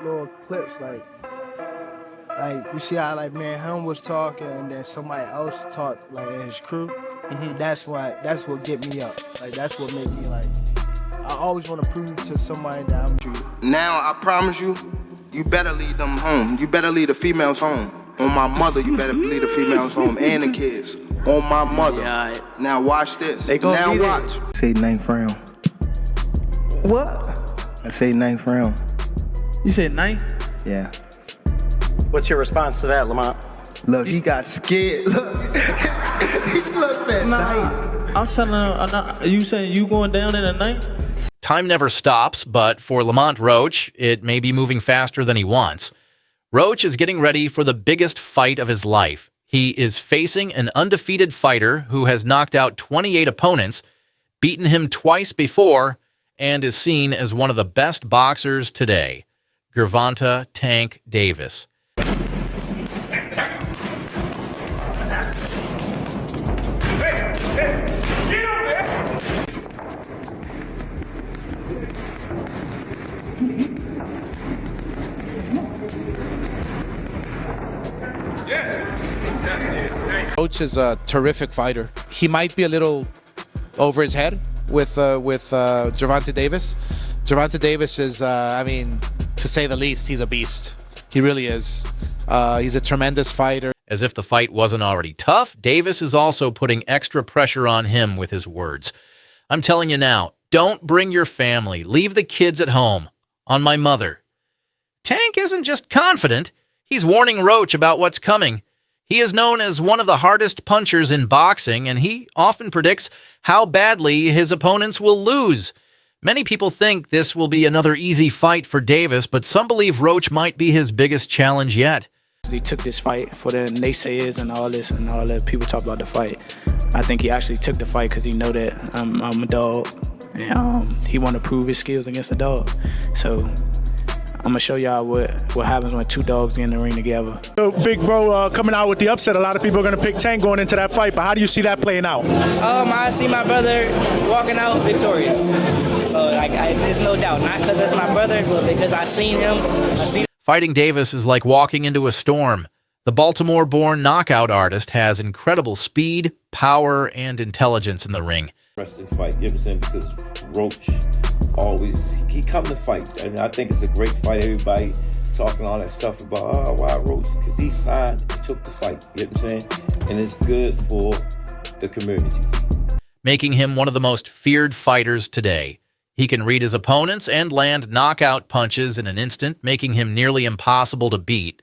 little clips, like you see how like me and him was talking, and then somebody else talked like in his crew. That's what get me up. Like that's what made me like. I always want to prove to somebody that I'm true. Now I promise you, you better lead them home. You better lead the females home. On my mother, you better lead the females home and the kids. On my mother. Yeah, now watch this. Now watch. Say 9th round. What? I say 9th round. You said 9th? Yeah. What's your response to that, Lamont? Look, he got scared. Look, he looked at night. I'm telling him, you saying you going down in a night? Time never stops, but for Lamont Roach, it may be moving faster than he wants. Roach is getting ready for the biggest fight of his life. He is facing an undefeated fighter who has knocked out 28 opponents, beaten him twice before, and is seen as one of the best boxers today, Gervonta "Tank" Davis. Roach is a terrific fighter. He might be a little over his head with Gervonta Davis. Gervonta Davis is, I mean, to say the least, he's a beast. He really is. He's a tremendous fighter. As if the fight wasn't already tough, Davis is also putting extra pressure on him with his words. I'm telling you now, don't bring your family. Leave the kids at home. On my mother. Tank isn't just confident. He's warning Roach about what's coming. He is known as one of the hardest punchers in boxing, and he often predicts how badly his opponents will lose. Many people think this will be another easy fight for Davis, but some believe Roach might be his biggest challenge yet. He took this fight for the naysayers and all this and all that people talk about the fight. I think he actually took the fight because he know that I'm a dog, and he want to prove his skills against a dog. So I'm going to show y'all what happens when two dogs get in the ring together. So Big Bro coming out with the upset. A lot of people are going to pick Tank going into that fight, but how do you see that playing out? I see my brother walking out victorious. There's no doubt. Not because that's my brother, but because I seen him. Fighting Davis is like walking into a storm. The Baltimore-born knockout artist has incredible speed, power, and intelligence in the ring. Interesting fight, you know what I'm saying? Because Roach always, he come to fight. And I think it's a great fight. Everybody talking all that stuff about, why Roach? Because he signed and took the fight, you know what I'm saying? And it's good for the community. Making him one of the most feared fighters today. He can read his opponents and land knockout punches in an instant, making him nearly impossible to beat.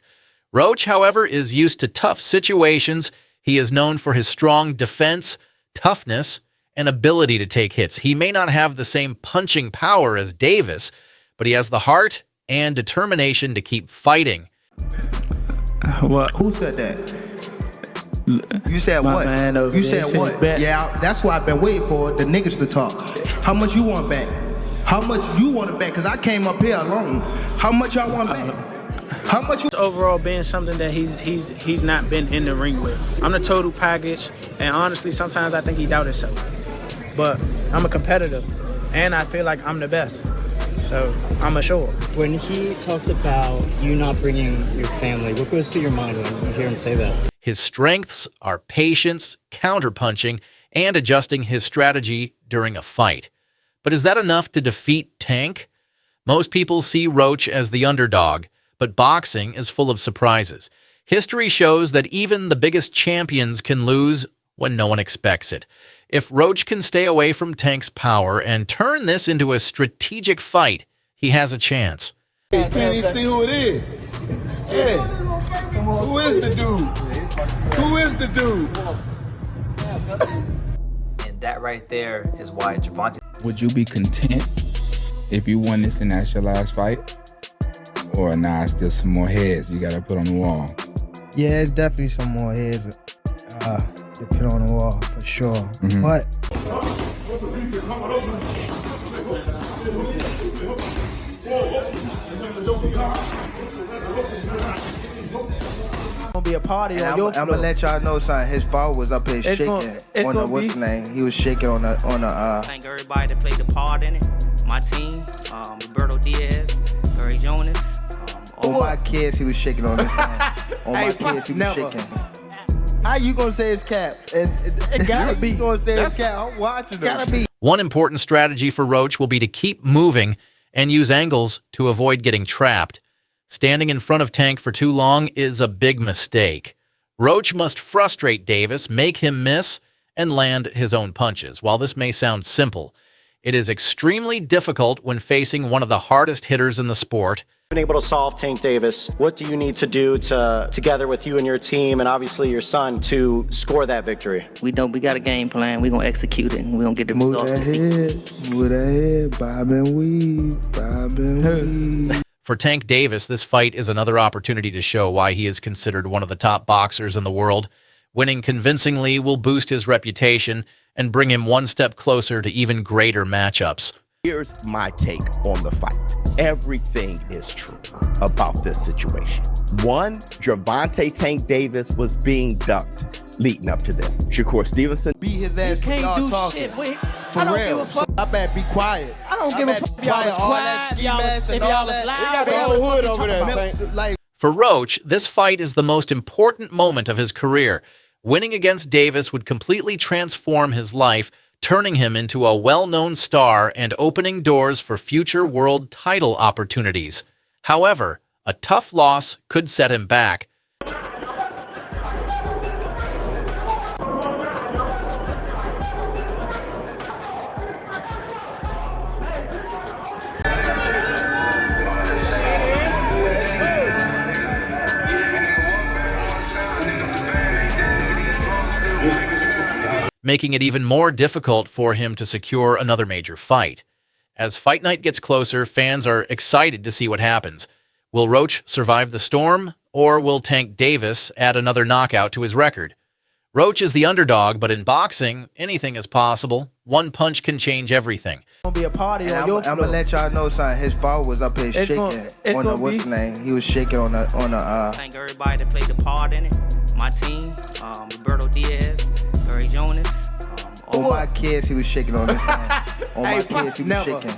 Roach, however, is used to tough situations. He is known for his strong defense, toughness, and ability to take hits. He may not have the same punching power as Davis, but he has the heart and determination to keep fighting. What? Who said that? You said what? Man, you said what? Yeah, that's why I've been waiting for the niggas to talk. How much you want back? How much you want to back? Because I came up here alone. How much y'all want back? How much you... Overall being something that he's not been in the ring with. I'm the total package, and honestly, sometimes I think he doubt himself. But I'm a competitor, and I feel like I'm the best. So I'm a show. When he talks about you not bringing your family, what goes through your mind when you hear him say that? His strengths are patience, counterpunching, and adjusting his strategy during a fight. But is that enough to defeat Tank? Most people see Roach as the underdog, but boxing is full of surprises. History shows that even the biggest champions can lose when no one expects it. If Roach can stay away from Tank's power and turn this into a strategic fight, he has a chance. Hey, Penny, see who it is. Hey, who is the dude? Who is the dude? And that right there is why Gervonta. Would you be content if you won this and that's your last fight? Or nah, still some more heads you gotta put on the wall? Yeah, it's definitely some more heads to put on the wall for sure. But Gonna be a party on I'm your gonna let y'all know something. His father was up here shaking on the what's his name? He was shaking on the Thank everybody that played a part in it. My team, Roberto Diaz, Curry Jonas, kids, he was shaking on his hand. On my kids, he was shaking. How you gonna say it's cap? And it gotta be. You gonna say it's cap? I'm watching it. Gotta be. One important strategy for Roach will be to keep moving and use angles to avoid getting trapped. Standing in front of Tank for too long is a big mistake. Roach must frustrate Davis, make him miss, and land his own punches. While this may sound simple, it is extremely difficult when facing one of the hardest hitters in the sport. Been able to solve Tank Davis. What do you need to do together with you and your team and obviously your son to score that victory? We got a game plan. We're going to execute it, and we're going to get the Move results. that head, bob and weave, bob and weave. For Tank Davis, this fight is another opportunity to show why he is considered one of the top boxers in the world. Winning convincingly will boost his reputation and bring him one step closer to even greater matchups. Here's my take on the fight. Everything is true about this situation. One, Gervonta Tank Davis was being ducked leading up to this. Shakur Stevenson beat his ass for y'all talking. Shit, wait. For real. So I better be quiet. I don't give a fuck if y'all was quiet. If y'all was loud. They got the whole hood over there. Like, for Roach, this fight is the most important moment of his career. Winning against Davis would completely transform his life, turning him into a well-known star and opening doors for future world title opportunities. However, a tough loss could set him back. Making it even more difficult for him to secure another major fight. As fight night gets closer, fans are excited to see what happens. Will Roach survive the storm, or will Tank Davis add another knockout to his record? Roach is the underdog, but in boxing, anything is possible. One punch can change everything. It's going to be a party on I'm your going to let y'all know something. His father was up here shaking on the, what's his name? He was shaking on the, Thank everybody that played the part in it. My team, Roberto Diaz, Gary Jonas. On my kids, he was shaking on his hand. On my kids, he was shaking.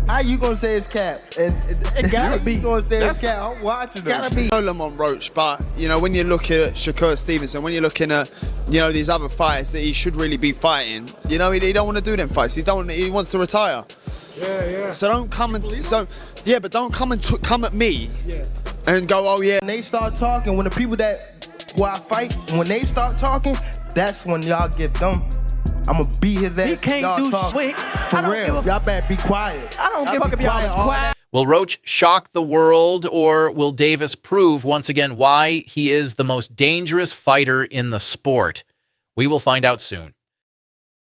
How you gonna say it's cap? And it gotta be. You gonna say it's cap? I'm watching it. Gotta be. I know Lamont Roach, but you know when you're looking at Shakur Stevenson, when you're looking at these other fights that he should really be fighting, he don't want to do them fights. He wants to retire. Yeah. So don't come and but don't come and come at me and go, oh yeah. When they start talking, when the people who I fight, when they start talking, that's when y'all get them. I'm gonna beat his ass. He can't do shit. For real. Y'all better be quiet. I don't give a fuck if y'all was quiet. Will Roach shock the world, or will Davis prove once again why he is the most dangerous fighter in the sport? We will find out soon.